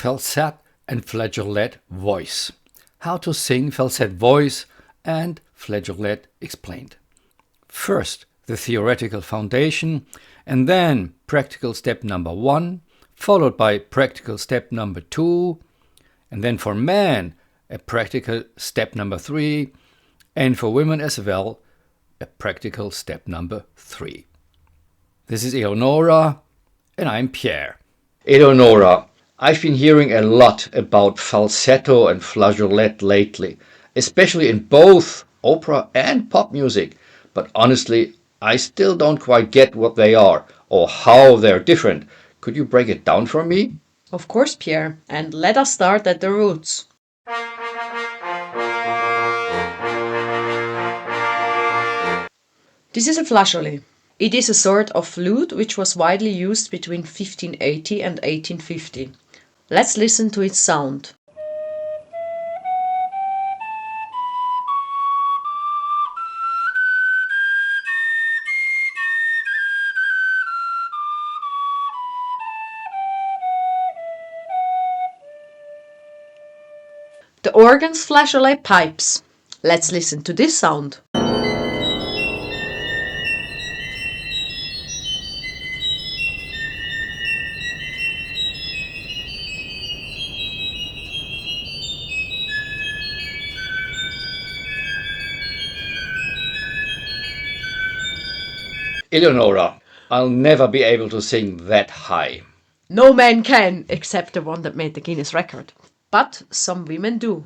falsetto and flageolet voice. How to sing falsetto voice and flageolet explained. First, the theoretical foundation, and then practical step number 1, followed by practical step number 2, and then for men, a practical step number 3, and for women as well, a practical step number 3. This is Eleonora, and I'm Pierre. Eleonora, I've been hearing a lot about falsetto and flageolet lately, especially in both opera and pop music, but honestly, I still don't quite get what they are or how they're different. Could you break it down for me? Of course, Pierre, and let us start at the roots. This is a flageolet. It is a sort of flute which was widely used between 1580 and 1850. Let's listen to its sound. The organ's flageolet pipes. Let's listen to this sound. Eleonora, I'll never be able to sing that high. No man can, except the one that made the Guinness record. But some women do.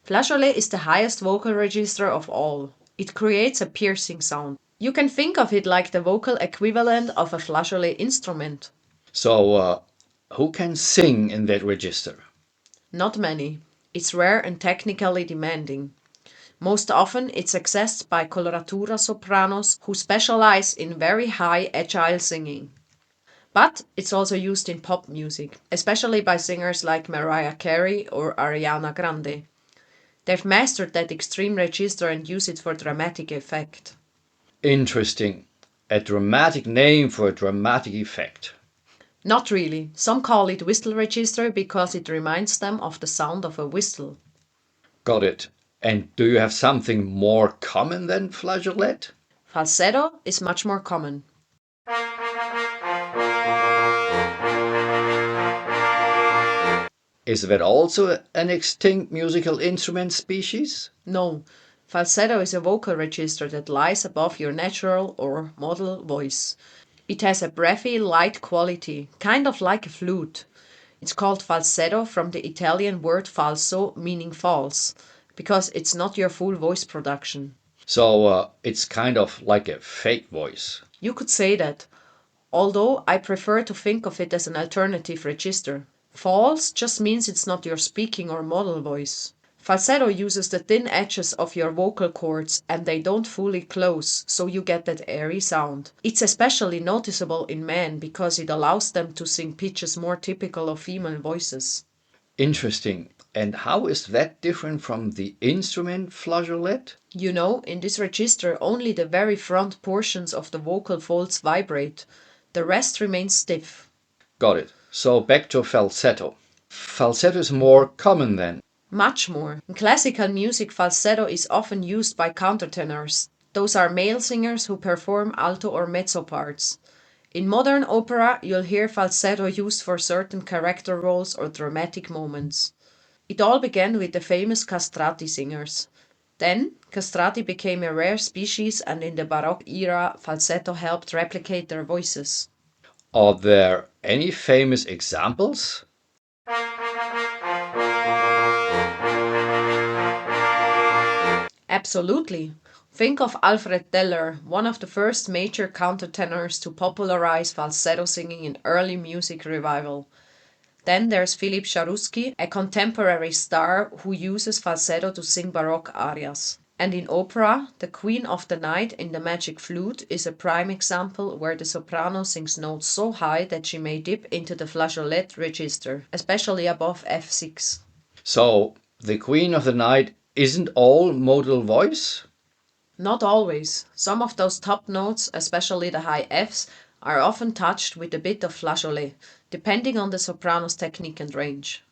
Flageolet is the highest vocal register of all. It creates a piercing sound. You can think of it like the vocal equivalent of a flageolet instrument. So, who can sing in that register? Not many. It's rare and technically demanding. Most often it's accessed by coloratura sopranos who specialize in very high agile singing. But it's also used in pop music, especially by singers like Mariah Carey or Ariana Grande. They've mastered that extreme register and use it for dramatic effect. Interesting. A dramatic name for a dramatic effect. Not really. Some call it whistle register because it reminds them of the sound of a whistle. Got it. And do you have something more common than flageolet? Falsetto is much more common. Is that also an extinct musical instrument species? No, falsetto is a vocal register that lies above your natural or model voice. It has a breathy, light quality, kind of like a flute. It's called falsetto from the Italian word falso, meaning false, because it's not your full voice production. So, it's kind of like a fake voice. You could say that, although I prefer to think of it as an alternative register. False just means it's not your speaking or model voice. Falsetto uses the thin edges of your vocal cords and they don't fully close, so you get that airy sound. It's especially noticeable in men because it allows them to sing pitches more typical of female voices. Interesting. And how is that different from the instrument flageolet? You know, in this register only the very front portions of the vocal folds vibrate. The rest remains stiff. Got it. So back to falsetto. Falsetto is more common then. Much more. In classical music, falsetto is often used by countertenors. Those are male singers who perform alto or mezzo parts. In modern opera, you'll hear falsetto used for certain character roles or dramatic moments. It all began with the famous castrati singers. Then, castrati became a rare species and in the Baroque era, falsetto helped replicate their voices. Are there any famous examples? Absolutely. Think of Alfred Teller, one of the first major countertenors to popularize falsetto singing in early music revival. Then there's Philip Charusky, a contemporary star who uses falsetto to sing Baroque arias. And in opera, the Queen of the Night in The Magic Flute is a prime example where the soprano sings notes so high that she may dip into the flageolet register, especially above F6. So, the Queen of the Night isn't all modal voice? Not always. Some of those top notes, especially the high Fs, are often touched with a bit of flageolet. depending on the soprano's technique and range.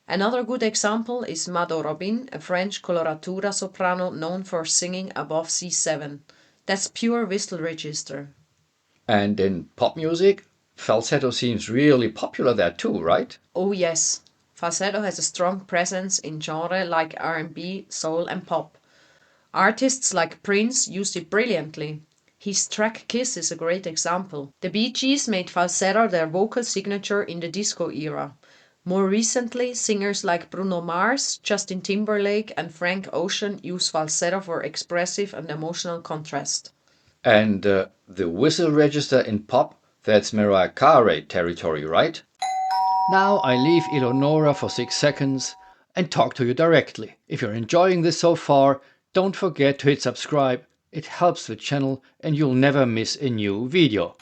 Another good example is Mado Robin, a French coloratura soprano known for singing above C7. That's pure whistle register. And in pop music, falsetto seems really popular there too, right? Oh yes, falsetto has a strong presence in genre like R&B, soul and pop. Artists like Prince used it brilliantly. His track Kiss is a great example. The Bee Gees made falsetto their vocal signature in the disco era. More recently, singers like Bruno Mars, Justin Timberlake, and Frank Ocean use falsetto for expressive and emotional contrast. And the whistle register in pop, that's Mariah Carey territory, right? Now I leave Eleonora for 6 seconds and talk to you directly. If you're enjoying this so far, don't forget to hit subscribe. It helps the channel and you'll never miss a new video.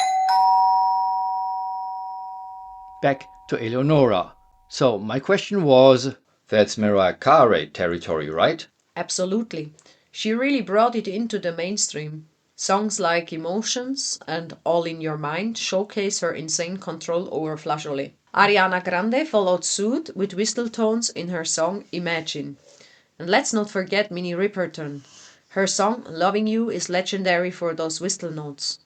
Back to Eleonora. So my question was, that's Mariah Carey territory, right? Absolutely. She really brought it into the mainstream. Songs like Emotions and All in Your Mind showcase her insane control over flageolet. Ariana Grande followed suit with whistle tones in her song Imagine. And let's not forget Minnie Riperton. Her song Loving You is legendary for those whistle notes.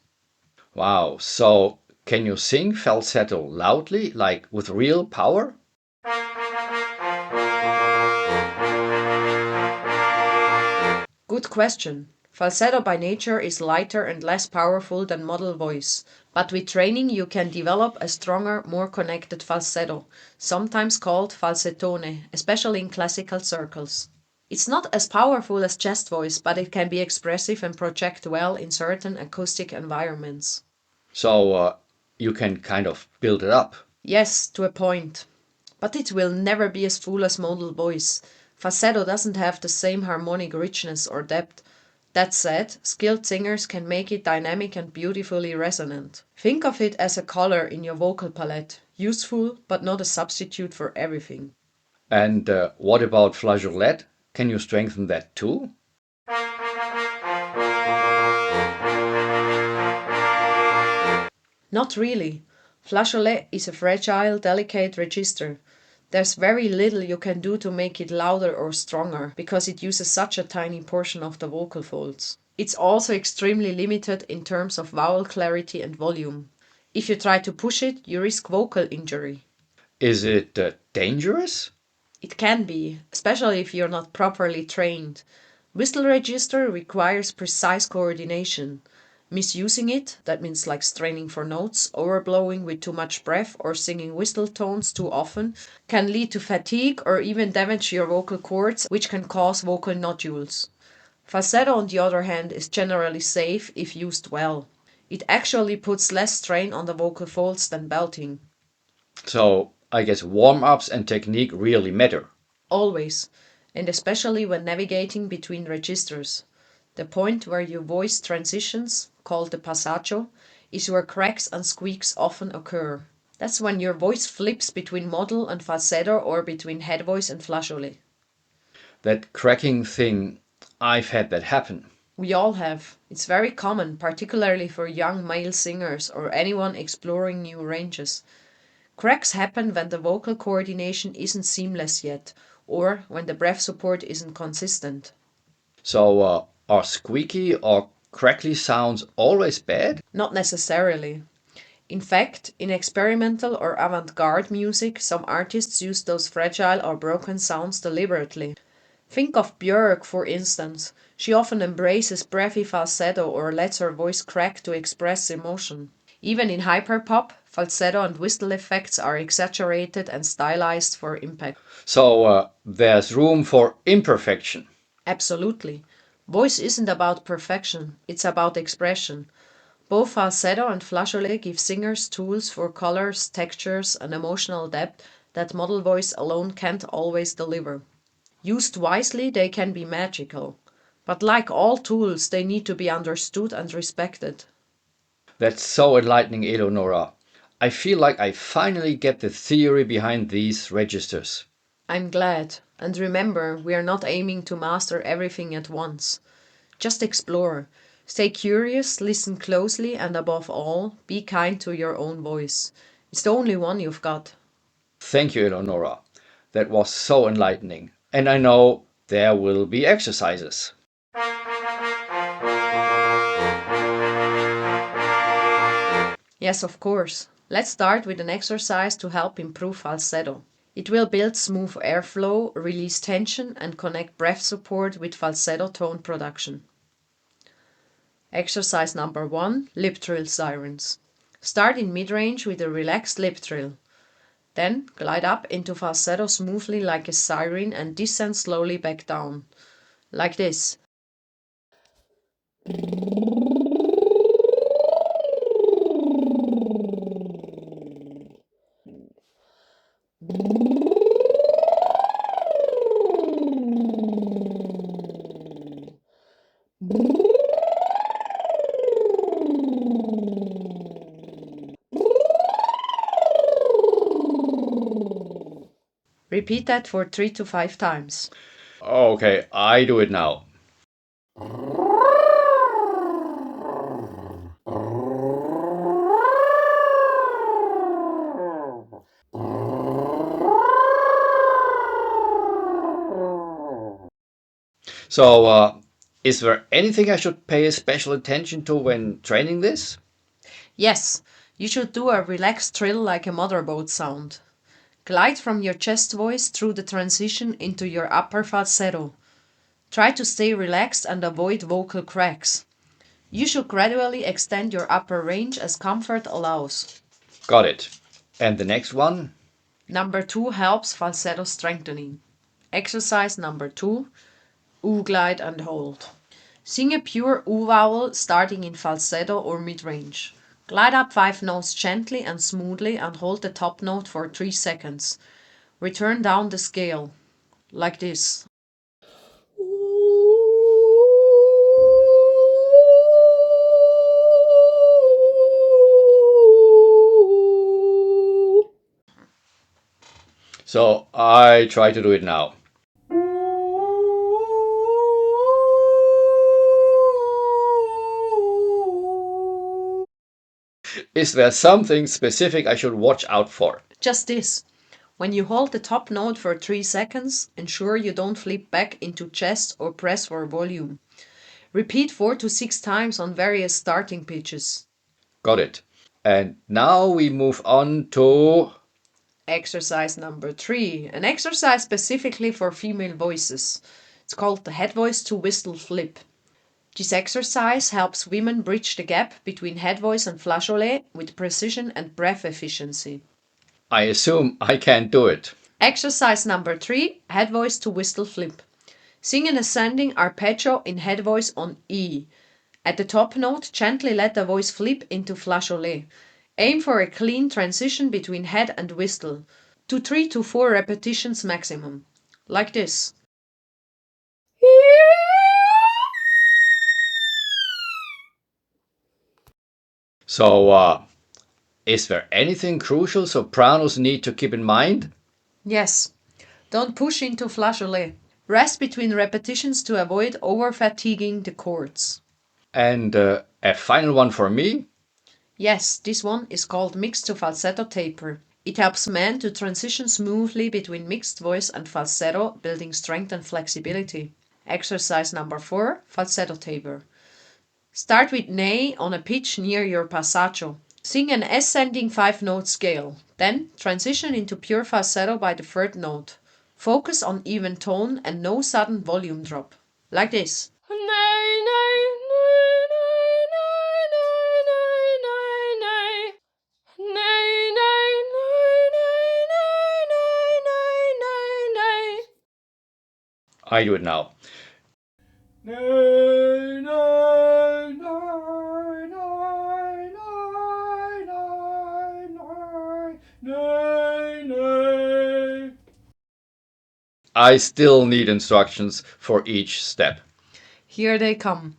Wow, so can you sing falsetto loudly, like with real power? Good question. Falsetto by nature is lighter and less powerful than model voice, but with training you can develop a stronger, more connected falsetto, sometimes called falsettone, especially in classical circles. It's not as powerful as chest voice, but it can be expressive and project well in certain acoustic environments. So you can kind of build it up. Yes, to a point. But it will never be as full as modal voice. Falsetto doesn't have the same harmonic richness or depth. That said, skilled singers can make it dynamic and beautifully resonant. Think of it as a color in your vocal palette, useful but not a substitute for everything. And what about flageolet? Can you strengthen that too? Not really. Flageolet is a fragile, delicate register. There's very little you can do to make it louder or stronger, because it uses such a tiny portion of the vocal folds. It's also extremely limited in terms of vowel clarity and volume. If you try to push it, you risk vocal injury. Is it dangerous? It can be, especially if you're not properly trained. Whistle register requires precise coordination. Misusing it, that means like straining for notes, overblowing with too much breath, or singing whistle tones too often, can lead to fatigue or even damage your vocal cords, which can cause vocal nodules. Falsetto, on the other hand, is generally safe if used well. It actually puts less strain on the vocal folds than belting. So I guess warm-ups and technique really matter. Always, and especially when navigating between registers. The point where your voice transitions, called the passaggio, is where cracks and squeaks often occur. That's when your voice flips between modal and falsetto or between head voice and flageolet. That cracking thing, I've had that happen. We all have. It's very common, particularly for young male singers or anyone exploring new ranges. Cracks happen when the vocal coordination isn't seamless yet, or when the breath support isn't consistent. So are squeaky or crackly sounds always bad? Not necessarily. In fact, in experimental or avant-garde music, some artists use those fragile or broken sounds deliberately. Think of Björk, for instance. She often embraces breathy falsetto or lets her voice crack to express emotion. Even in hyperpop, falsetto and whistle effects are exaggerated and stylized for impact. So there's room for imperfection. Absolutely. Voice isn't about perfection, it's about expression. Both falsetto and flageolet give singers tools for colors, textures, and emotional depth that model voice alone can't always deliver. Used wisely, they can be magical. But like all tools, they need to be understood and respected. That's so enlightening, Eleonora. I feel like I finally get the theory behind these registers. I'm glad. And remember, we are not aiming to master everything at once. Just explore. Stay curious, listen closely, and above all, be kind to your own voice. It's the only one you've got. Thank you, Eleonora. That was so enlightening. And I know there will be exercises. Yes, of course. Let's start with an exercise to help improve falsetto. It will build smooth airflow, release tension, and connect breath support with falsetto tone production. Exercise number 1, lip trill sirens. Start in mid-range with a relaxed lip trill. Then glide up into falsetto smoothly like a siren and descend slowly back down. Like this. Repeat that for 3 to 5 times. Okay, I do it now. So, is there anything I should pay special attention to when training this? Yes, you should do a relaxed trill like a motorboat sound. Glide from your chest voice through the transition into your upper falsetto. Try to stay relaxed and avoid vocal cracks. You should gradually extend your upper range as comfort allows. Got it. And the next one? Number 2 helps falsetto strengthening. Exercise number 2, oo glide and hold. Sing a pure oo vowel starting in falsetto or mid-range. Glide up 5 notes gently and smoothly and hold the top note for 3 seconds. Return down the scale, like this. So, I try to do it now. Is there something specific I should watch out for? Just this. When you hold the top note for 3 seconds, ensure you don't flip back into chest or press for volume. Repeat 4 to 6 times on various starting pitches. Got it. And now we move on to Exercise number 3, an exercise specifically for female voices. It's called the head voice to whistle flip. This exercise helps women bridge the gap between head voice and flageolet with precision and breath efficiency. I assume I can't do it. Exercise number 3, head voice to whistle flip. Sing an ascending arpeggio in head voice on E. At the top note, gently let the voice flip into flageolet. Aim for a clean transition between head and whistle. To 3 to 4 repetitions maximum. Like this. So, is there anything crucial sopranos need to keep in mind? Yes. Don't push into flageolet. Rest between repetitions to avoid over-fatiguing the chords. And a final one for me? Yes, this one is called mixed to falsetto taper. It helps men to transition smoothly between mixed voice and falsetto, building strength and flexibility. Exercise number 4, falsetto taper. Start with ne on a pitch near your passaggio. Sing an ascending 5-note scale. Then transition into pure falsetto by the 3rd note. Focus on even tone and no sudden volume drop. Like this. I do it now. I still need instructions for each step. Here they come.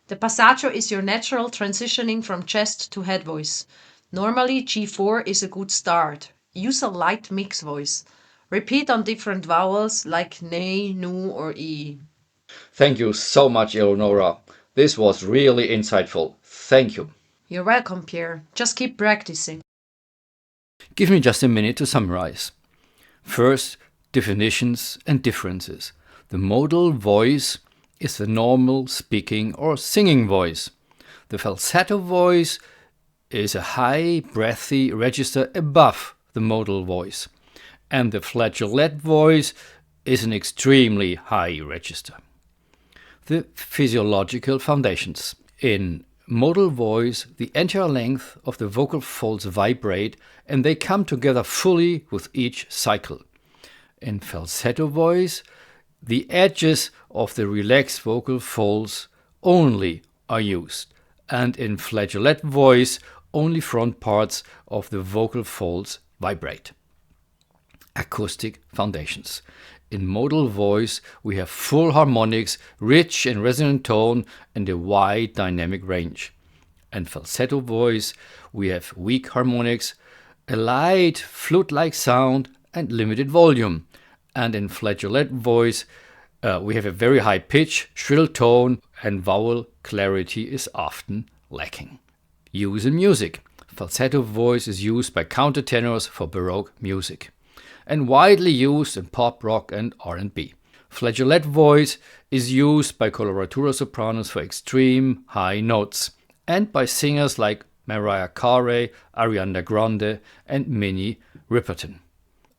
The passaggio is your natural transitioning from chest to head voice. Normally, G4 is a good start. Use a light mix voice. Repeat on different vowels like ne, nu, or e. Thank you so much, Eleonora. This was really insightful. Thank you. You're welcome, Pierre. Just keep practicing. Give me just a minute to summarize. First, definitions and differences. The modal voice is the normal speaking or singing voice. The falsetto voice is a high, breathy register above the modal voice. And the flageolet voice is an extremely high register. The physiological foundations. In modal voice, the entire length of the vocal folds vibrate and they come together fully with each cycle. In falsetto voice, the edges of the relaxed vocal folds only are used, and in flageolet voice, only front parts of the vocal folds vibrate. Acoustic foundations. In modal voice, we have full harmonics, rich and resonant tone, and a wide dynamic range. In falsetto voice, we have weak harmonics, a light flute-like sound, and limited volume. And in flageolet voice, we have a very high pitch, shrill tone, and vowel clarity is often lacking. Use in music. Falsetto voice is used by countertenors for Baroque music and widely used in pop, rock, and R&B. Flageolet voice is used by coloratura sopranos for extreme high notes and by singers like Mariah Carey, Ariana Grande, and Minnie Riperton.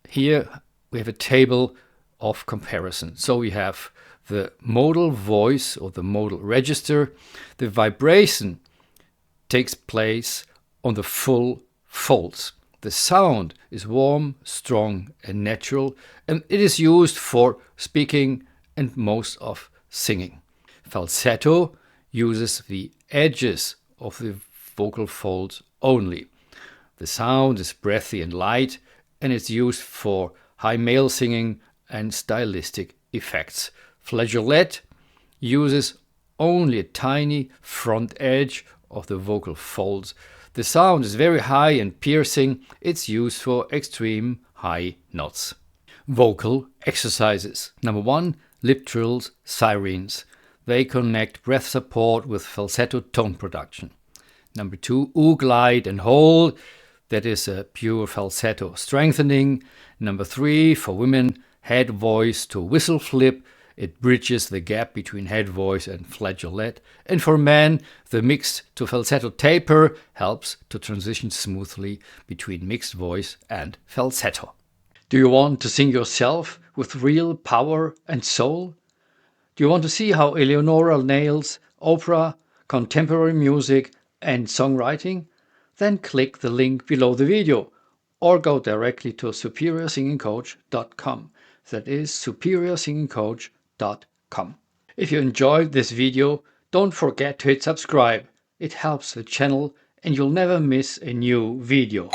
Here we have a table of comparison. So we have the modal voice or the modal register. The vibration takes place on the full folds. The sound is warm, strong, and natural, and it is used for speaking and most of singing. Falsetto uses the edges of the vocal folds only. The sound is breathy and light, and it's used for high male singing and stylistic effects. Flageolet uses only a tiny front edge of the vocal folds. The sound is very high and piercing. It's used for extreme high notes. Vocal exercises. Number 1, lip trills, sirens. They connect breath support with falsetto tone production. Number 2, oo, glide and hold. That is a pure falsetto strengthening. Number 3, for women, head voice to whistle flip. It bridges the gap between head voice and flageolet. And for men, the mixed to falsetto taper helps to transition smoothly between mixed voice and falsetto. Do you want to sing yourself with real power and soul? Do you want to see how Eleonora nails opera, contemporary music, and songwriting? Then click the link below the video or go directly to superiorsingingcoach.com. That is superiorsingingcoach.com. If you enjoyed this video, don't forget to hit subscribe. It helps the channel and you'll never miss a new video.